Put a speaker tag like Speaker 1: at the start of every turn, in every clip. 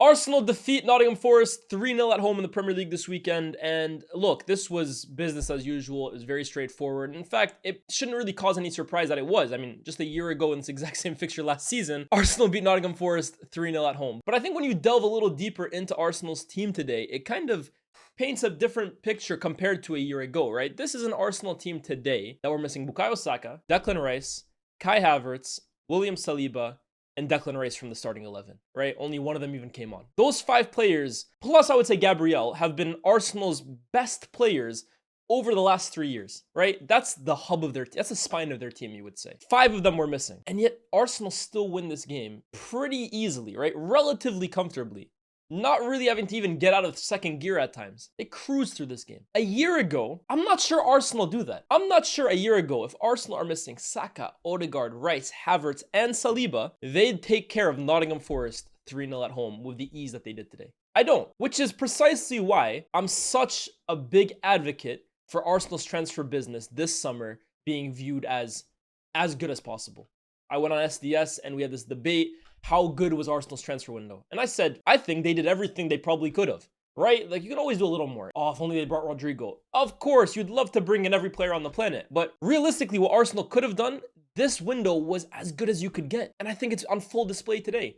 Speaker 1: Arsenal defeat Nottingham Forest 3-0 at home in the Premier League this weekend. And look, this was business as usual. It was very straightforward. In fact, it shouldn't really cause any surprise that it was. I mean, just a year ago in this exact same fixture last season, Arsenal beat Nottingham Forest 3-0 at home. But I think when you delve a little deeper into Arsenal's team today, it kind of paints a different picture compared to a year ago, right? This is an Arsenal team today that we're missing Bukayo Saka, Declan Rice, Kai Havertz, William Saliba, and Declan Rice from the starting 11, right? Only one of them even came on. Those 5 players, plus I would say Gabriel, have been Arsenal's best players over the last 3 years, right? That's the hub of that's the spine of their team, you would say. 5 of them were missing. And yet Arsenal still win this game pretty easily, right? Relatively comfortably. Not really having to even get out of second gear at times. They cruise through this game. A year ago, I'm not sure Arsenal do that. I'm not sure a year ago if Arsenal are missing Saka, Odegaard, Rice, Havertz, and Saliba, they'd take care of Nottingham Forest 3-0 at home with the ease that they did today. I don't, which is precisely why I'm such a big advocate for Arsenal's transfer business this summer being viewed as good as possible. I went on SDS and we had this debate. How good was Arsenal's transfer window? And I said, I think they did everything they probably could have, right? Like, you could always do a little more. Oh, if only they brought Rodrigo. Of course, you'd love to bring in every player on the planet. But realistically, what Arsenal could have done, this window was as good as you could get. And I think it's on full display today.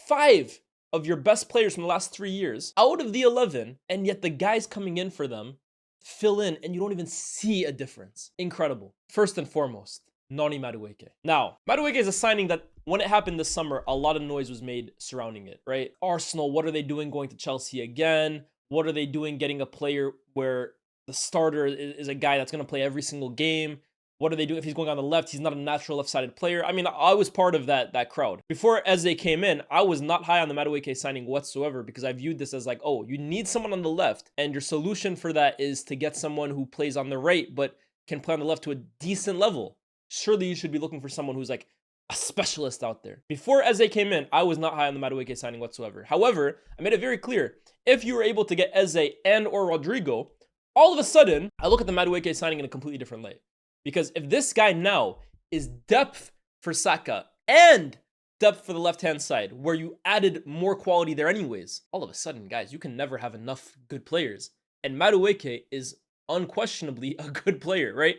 Speaker 1: 5 of your best players from the last 3 years out of the 11, and yet the guys coming in for them fill in and you don't even see a difference. Incredible. First and foremost, Noni Madueke. Now, Madueke is a signing that when it happened this summer, a lot of noise was made surrounding it, right? Arsenal, what are they doing going to Chelsea again? What are they doing getting a player where the starter is a guy that's going to play every single game? What are they doing if he's going on the left? He's not a natural left-sided player. I mean, I was part of that crowd. Before Eze came in, I was not high on the Madueke signing whatsoever because I viewed this as like, oh, you need someone on the left, and your solution for that is to get someone who plays on the right but can play on the left to a decent level. Surely you should be looking for someone who's like a specialist out there. Before Eze came in, I was not high on the Madueke signing whatsoever. However, I made it very clear, if you were able to get Eze and or Rodrigo, all of a sudden, I look at the Madueke signing in a completely different light. Because if this guy now is depth for Saka and depth for the left-hand side, where you added more quality there anyways, all of a sudden, guys, you can never have enough good players. And Madueke is unquestionably a good player, right?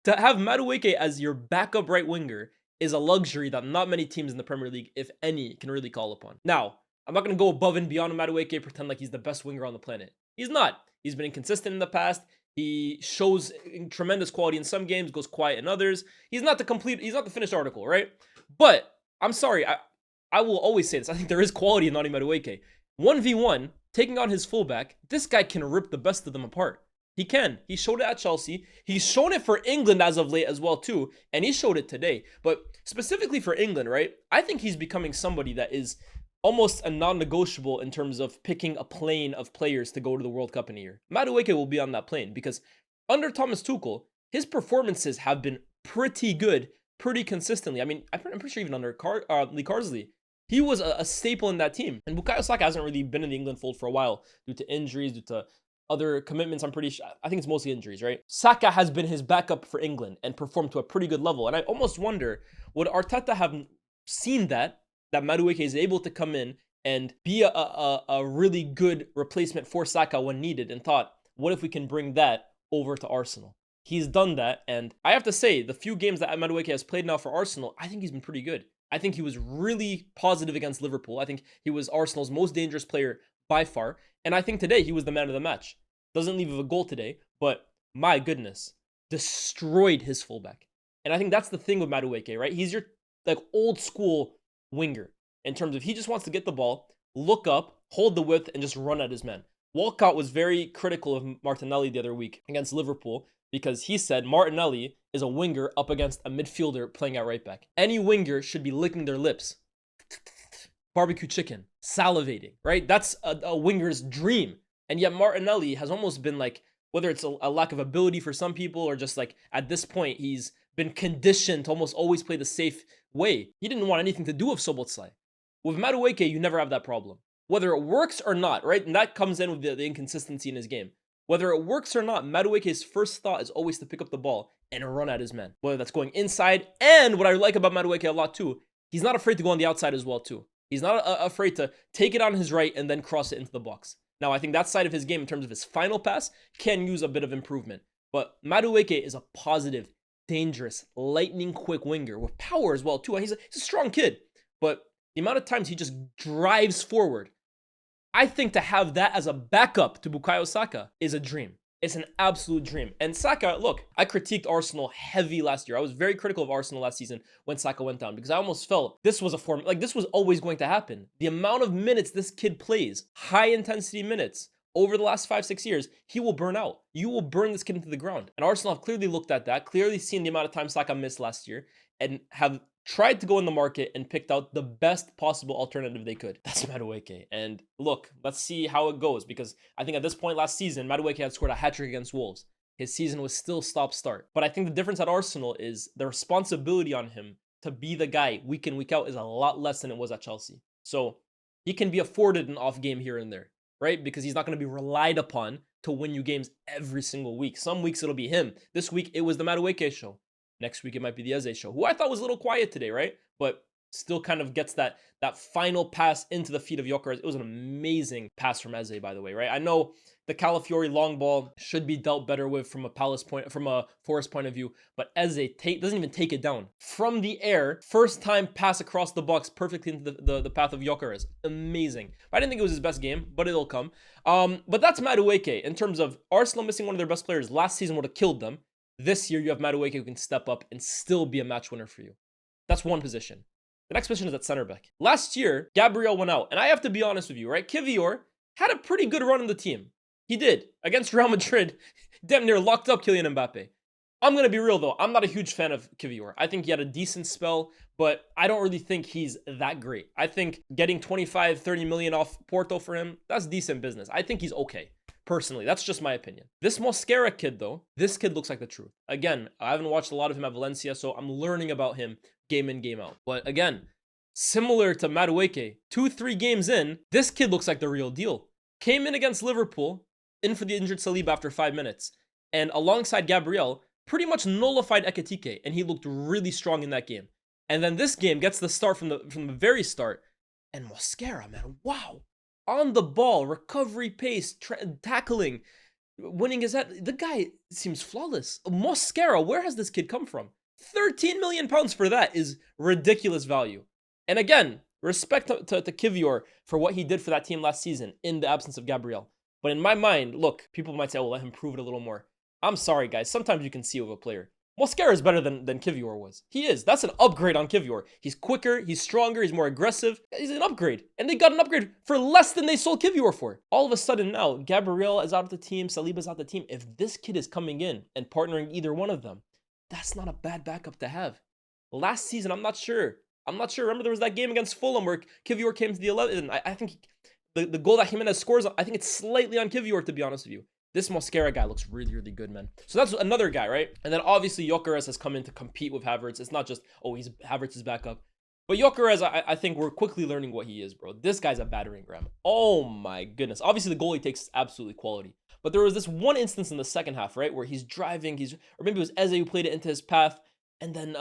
Speaker 1: To have Madueke as your backup right winger is a luxury that not many teams in the Premier League, if any, can really call upon. Now, I'm not going to go above and beyond Madueke, pretend like he's the best winger on the planet. He's not. He's been inconsistent in the past. He shows tremendous quality in some games, goes quiet in others. He's not the finished article, right? But I'm sorry, I will always say this. I think there is quality in Noni Madueke. 1v1, taking on his fullback, this guy can rip the best of them apart. He can. He showed it at Chelsea. He's shown it for England as of late as well too. And he showed it today. But specifically for England, right? I think he's becoming somebody that is almost a non-negotiable in terms of picking a plane of players to go to the World Cup in a year. Madueke will be on that plane because under Thomas Tuchel, his performances have been pretty good, pretty consistently. I mean, I'm pretty sure even under Lee Carsley, he was a staple in that team. And Bukayo Saka hasn't really been in the England fold for a while due to injuries, due to other commitments. I'm pretty sure, I think it's mostly injuries, right? Saka has been his backup for England and performed to a pretty good level. And I almost wonder, would Arteta have seen that Madueke is able to come in and be a really good replacement for Saka when needed, and thought, what if we can bring that over to Arsenal? He's done that, and I have to say, the few games that Madueke has played now for Arsenal, I think he's been pretty good. I think he was really positive against Liverpool. I think he was Arsenal's most dangerous player by far, and I think today he was the man of the match. Doesn't leave a goal today, but my goodness, destroyed his fullback. And I think that's the thing with Madueke, right? He's your like old school winger in terms of he just wants to get the ball, look up, hold the width, and just run at his man. Walcott was very critical of Martinelli the other week against Liverpool because he said Martinelli is a winger up against a midfielder playing at right back. Any winger should be licking their lips, barbecue chicken, salivating, right? That's a winger's dream. And yet Martinelli has almost been like, whether it's a lack of ability for some people or just like at this point, he's been conditioned to almost always play the safe way. He didn't want anything to do with Szoboszlai. With Madueke, you never have that problem. Whether it works or not, right? And that comes in with the inconsistency in his game. Whether it works or not, Madueke's first thought is always to pick up the ball and run at his man. Whether that's going inside, and what I like about Madueke a lot too, he's not afraid to go on the outside as well too. He's not afraid to take it on his right and then cross it into the box. Now, I think that side of his game, in terms of his final pass, can use a bit of improvement. But Madueke is a positive, dangerous, lightning-quick winger with power as well, too. He's a strong kid. But the amount of times he just drives forward, I think to have that as a backup to Bukayo Saka is a dream. It's an absolute dream. And Saka, look, I critiqued Arsenal heavy last year. I was very critical of Arsenal last season when Saka went down because I almost felt this was a form, like this was always going to happen. The amount of minutes this kid plays, high intensity minutes, over the last 5-6 years, he will burn out. You will burn this kid into the ground. And Arsenal have clearly looked at that, clearly seen the amount of time Saka missed last year, and have tried to go in the market and picked out the best possible alternative they could. That's Madueke. And look, let's see how it goes, because I think at this point last season, Madueke had scored a hat-trick against Wolves. His season was still stop-start. But I think the difference at Arsenal is the responsibility on him to be the guy week in, week out is a lot less than it was at Chelsea. So he can be afforded an off game here and there, right? Because he's not going to be relied upon to win you games every single week. Some weeks it'll be him. This week it was the Madueke show. Next week, it might be the Eze show, who I thought was a little quiet today, right? But still kind of gets that final pass into the feet of Gyokeres. It was an amazing pass from Eze, by the way, right? I know the Calafiori long ball should be dealt better with from a Forest point of view, but Eze doesn't even take it down. From the air, first time pass across the box perfectly into the path of Gyokeres. Amazing. I didn't think it was his best game, but it'll come. But that's Madueke. In terms of Arsenal missing one of their best players last season would have killed them. This year, you have Madueke who can step up and still be a match winner for you. That's one position. The next position is at center back. Last year, Gabriel went out. And I have to be honest with you, right? Kivior had a pretty good run in the team. He did. Against Real Madrid, damn near locked up Kylian Mbappe. I'm going to be real, though. I'm not a huge fan of Kivior. I think he had a decent spell, but I don't really think he's that great. I think getting 25, 30 million off Porto for him, that's decent business. I think he's okay. Personally, that's just my opinion. This Mosquera kid, though, this kid looks like the truth. Again, I haven't watched a lot of him at Valencia, so I'm learning about him game in, game out. But again, similar to Madueke, 2-3 games in, this kid looks like the real deal. Came in against Liverpool, in for the injured Saliba after 5 minutes, and alongside Gabriel, pretty much nullified Ekitike, and he looked really strong in that game. And then this game gets the start from the very start, and Mosquera, man, wow. On the ball, recovery pace, tackling, winning his head. The guy seems flawless. Mosquera, where has this kid come from? 13 million pounds for that is ridiculous value. And again, respect to Kivior for what he did for that team last season in the absence of Gabriel. But in my mind, look, people might say, oh, let him prove it a little more. I'm sorry, guys. Sometimes you can see with a player. Mosquera is better than Kivior was. He is. That's an upgrade on Kivior. He's quicker, he's stronger, he's more aggressive. He's an upgrade. And they got an upgrade for less than they sold Kivior for. All of a sudden now, Gabriel is out of the team, Saliba's out of the team. If this kid is coming in and partnering either one of them, that's not a bad backup to have. Last season, I'm not sure. Remember there was that game against Fulham where Kivior came to the 11. I think the goal that Jimenez scores, I think it's slightly on Kivior, to be honest with you. This Mosquera guy looks really, really good, man. So that's another guy, right? And then obviously Gyokeres has come in to compete with Havertz. It's not just, oh, Havertz is back up. But Gyokeres, I think we're quickly learning what he is, bro. This guy's a battering ram. Oh my goodness. Obviously the goal he takes is absolutely quality. But there was this one instance in the second half, right? Where he's driving, or maybe it was Eze who played it into his path. And then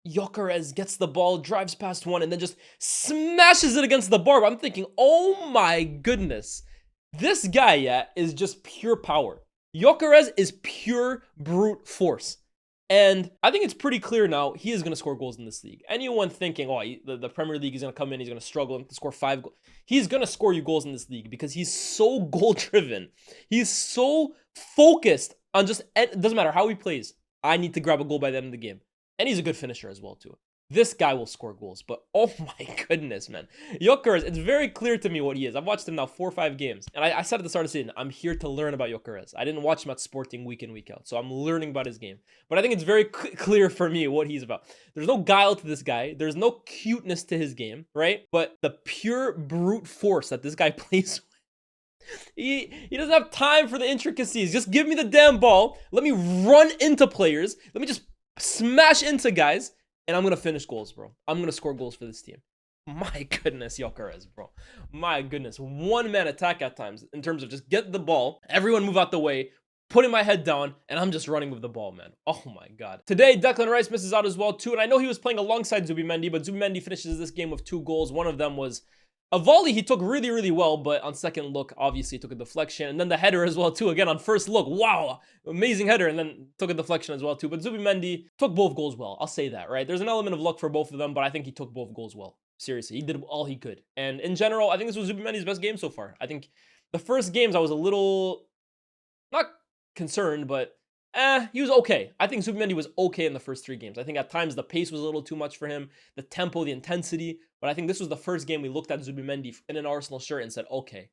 Speaker 1: Gyokeres gets the ball, drives past one, and then just smashes it against the bar. I'm thinking, oh my goodness. This guy, yeah, is just pure power. Gyokeres is pure brute force. And I think it's pretty clear now he is going to score goals in this league. Anyone thinking, oh, the Premier League is going to come in, he's going to struggle to score 5 goals. He's going to score you goals in this league because he's so goal-driven. He's so focused on just, it doesn't matter how he plays. I need to grab a goal by the end of the game. And he's a good finisher as well, too. This guy will score goals, but oh my goodness, man. Gyokeres, it's very clear to me what he is. I've watched him now 4 or 5 games. And I said at the start of the season, I'm here to learn about Gyokeres. I didn't watch him at Sporting week in, week out. So I'm learning about his game. But I think it's very clear for me what he's about. There's no guile to this guy. There's no cuteness to his game, right? But the pure brute force that this guy plays with. He doesn't have time for the intricacies. Just give me the damn ball. Let me run into players. Let me just smash into guys. And I'm going to finish goals, bro. I'm going to score goals for this team. My goodness, Gyokeres, bro. My goodness. One-man attack at times in terms of just get the ball. Everyone move out the way. putting my head down, and I'm just running with the ball, man. Oh my God. Today, Declan Rice misses out as well, too. And I know he was playing alongside Zubimendi, but Zubimendi finishes this game with 2 goals. One of them was a volley he took really, really well, but on second look, obviously took a deflection. And then the header as well, too. Again, on first look, wow, amazing header, and then took a deflection as well, too. But Zubimendi took both goals well. I'll say that, right? There's an element of luck for both of them, but I think he took both goals well. Seriously, he did all he could. And in general, I think this was Zubimendi's best game so far. I think the first games I was a little, not concerned, but he was okay. I think Zubimendi was okay in the first 3 games. I think at times the pace was a little too much for him, the tempo, the intensity. But I think this was the first game we looked at Zubimendi in an Arsenal shirt and said, okay,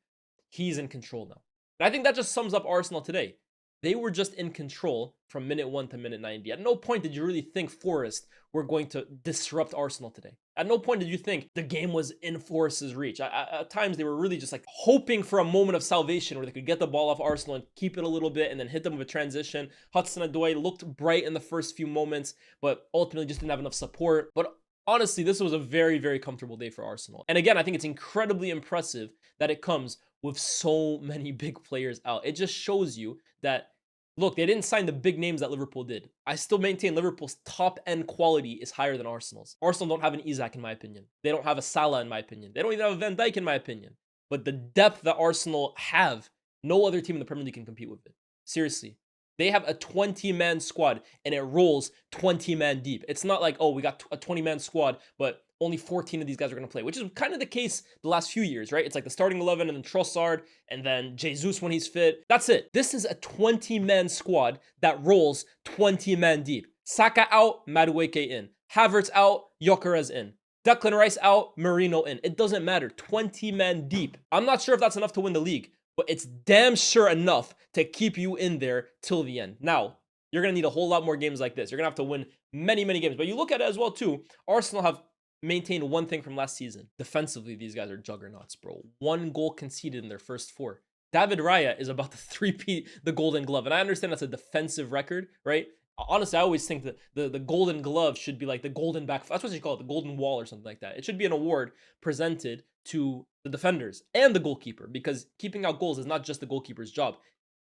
Speaker 1: he's in control now. And I think that just sums up Arsenal today. They were just in control from minute 1 to minute 90. At no point did you really think Forest were going to disrupt Arsenal today. At no point did you think the game was in Forest's reach. At times, they were really just like hoping for a moment of salvation where they could get the ball off Arsenal and keep it a little bit and then hit them with a transition. Hudson-Odoi looked bright in the first few moments, but ultimately just didn't have enough support. But honestly, this was a very, very comfortable day for Arsenal. And again, I think it's incredibly impressive that it comes with so many big players out. It just shows you that, look, they didn't sign the big names that Liverpool did. I still maintain Liverpool's top-end quality is higher than Arsenal's. Arsenal don't have an Isak, in my opinion. They don't have a Salah, in my opinion. They don't even have a Van Dijk, in my opinion. But the depth that Arsenal have, no other team in the Premier League can compete with it. Seriously. They have a 20-man squad, and it rolls 20-man deep. It's not like, oh, we got a 20-man squad, but only 14 of these guys are going to play, which is kind of the case the last few years, right? It's like the starting 11 and then Trossard and then Jesus when he's fit. That's it. This is a 20-man squad that rolls 20-man deep. Saka out, Madueke in. Havertz out, Gyokeres in. Declan Rice out, Merino in. It doesn't matter. 20-man deep. I'm not sure if that's enough to win the league, but it's damn sure enough to keep you in there till the end. Now, you're going to need a whole lot more games like this. You're going to have to win many, many games. But you look at it as well, too. Arsenal have maintained one thing from last season. Defensively, these guys are juggernauts, bro. 1 goal conceded in their first 4. David Raya is about to 3-peat the Golden Glove. And I understand that's a defensive record, right? Honestly, I always think that the Golden Glove should be like the Golden Back. That's what you call it, the Golden Wall or something like that. It should be an award presented to the defenders and the goalkeeper, because keeping out goals is not just the goalkeeper's job.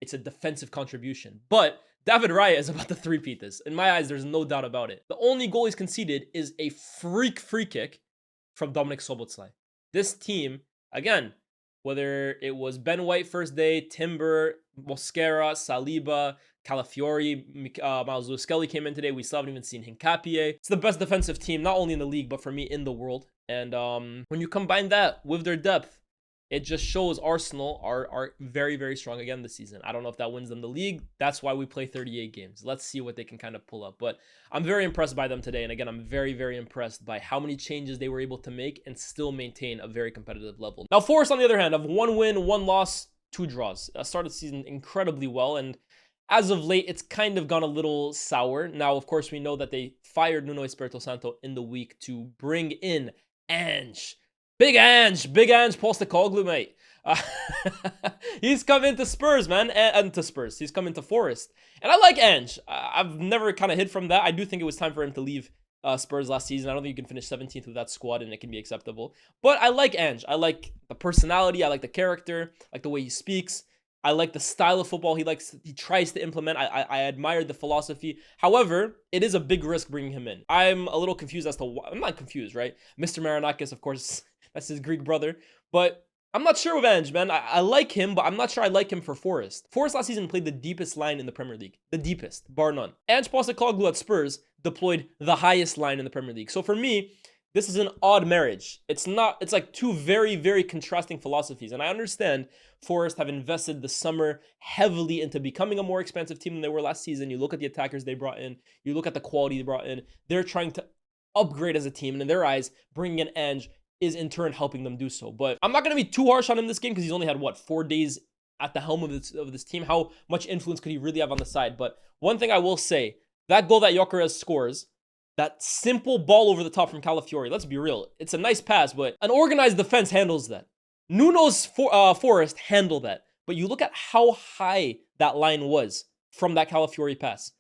Speaker 1: It's a defensive contribution. But David Raya is about to 3-peat this. In my eyes, there's no doubt about it. The only goal he's conceded is a freak free kick from Dominik Szoboszlai. This team, again, whether it was Ben White first day, Timber, Mosquera, Saliba, Calafiori, Miles Lewis-Skelly came in today. We still haven't even seen Hincapie. It's the best defensive team, not only in the league, but for me, in the world. And when you combine that with their depth, it just shows Arsenal are very, very strong again this season. I don't know if that wins them the league. That's why we play 38 games. Let's see what they can kind of pull up. But I'm very impressed by them today. And again, I'm very, very impressed by how many changes they were able to make and still maintain a very competitive level. Now, Forest, on the other hand, have 1 win, 1 loss, 2 draws. Started the season incredibly well. And as of late, it's kind of gone a little sour. Now, of course, we know that they fired Nuno Espirito Santo in the week to bring in Ange. Big Ange Postecoglu, mate. He's come into Spurs, man, and to Spurs. He's come into Forest. And I like Ange. I've never kind of hid from that. I do think it was time for him to leave Spurs last season. I don't think you can finish 17th with that squad and it can be acceptable. But I like Ange. I like the personality. I like the character. I like the way he speaks. I like the style of football he tries to implement. I admire the philosophy. However, it is a big risk bringing him in. I'm a little confused as to why. I'm not confused, right? Mr. Marinakis, of course, that's his Greek brother. But I'm not sure with Ange, man. I like him, but I'm not sure I like him for Forest. Forest last season played the deepest line in the Premier League. The deepest, bar none. Ange Postecoglu at Spurs deployed the highest line in the Premier League. So for me, this is an odd marriage. It's like 2 very, very contrasting philosophies. And I understand Forest have invested the summer heavily into becoming a more expansive team than they were last season. You look at the attackers they brought in. You look at the quality they brought in. They're trying to upgrade as a team. And in their eyes, bringing in Ange is in turn helping them do so. But I'm not going to be too harsh on him this game because he's only had, 4 days at the helm of this team. How much influence could he really have on the side? But one thing I will say, that goal that Gyokeres scores, that simple ball over the top from Calafiori, let's be real. It's a nice pass, but an organized defense handles that. Nuno's Forest handle that. But you look at how high that line was from that Calafiori pass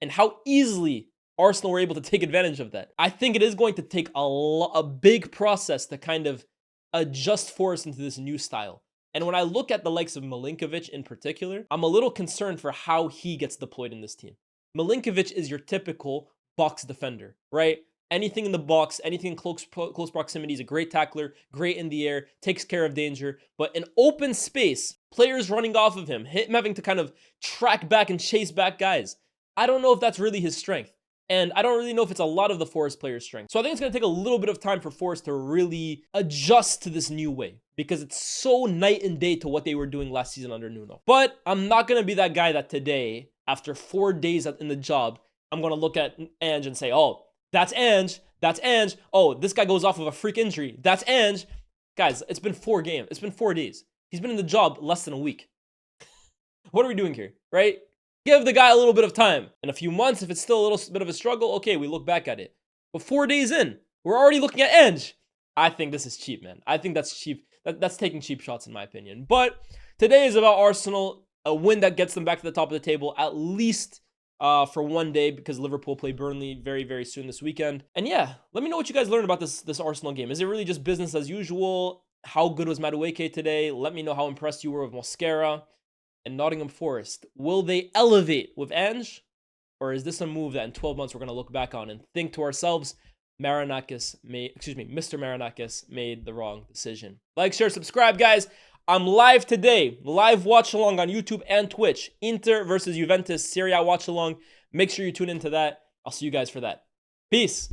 Speaker 1: and how easily Arsenal were able to take advantage of that. I think it is going to take a big process to kind of adjust Forest into this new style. And when I look at the likes of Milinkovic in particular, I'm a little concerned for how he gets deployed in this team. Milinkovic is your typical box defender, right? Anything in the box, anything in close proximity, is a great tackler, great in the air, takes care of danger. But in open space, players running off of him having to kind of track back and chase back guys. I don't know if that's really his strength. And I don't really know if it's a lot of the Forest players' strength. So I think it's going to take a little bit of time for Forest to really adjust to this new way, because it's so night and day to what they were doing last season under Nuno. But I'm not going to be that guy that today, after 4 days in the job, I'm going to look at Ange and say, oh, that's Ange. That's Ange. Oh, this guy goes off of a freak injury. That's Ange. Guys, it's been 4 games. It's been 4 days. He's been in the job less than a week. What are we doing here, right? Give the guy a little bit of time. In a few months, if it's still a little bit of a struggle, okay, we look back at it. But 4 days in, we're already looking at Ange. I think this is cheap, man. I think that's cheap. That's taking cheap shots, in my opinion. But today is about Arsenal, a win that gets them back to the top of the table, at least for 1 day, because Liverpool play Burnley very, very soon this weekend. And yeah, let me know what you guys learned about this Arsenal game. Is it really just business as usual? How good was Madueke today? Let me know how impressed you were with Mosquera. And Nottingham Forest, will they elevate with Ange? Or is this a move that in 12 months we're going to look back on and think to ourselves, Mr. Marinakis made the wrong decision? Like, share, subscribe, guys. I'm live today. Live watch along on YouTube and Twitch. Inter versus Juventus Serie A watch along. Make sure you tune into that. I'll see you guys for that. Peace.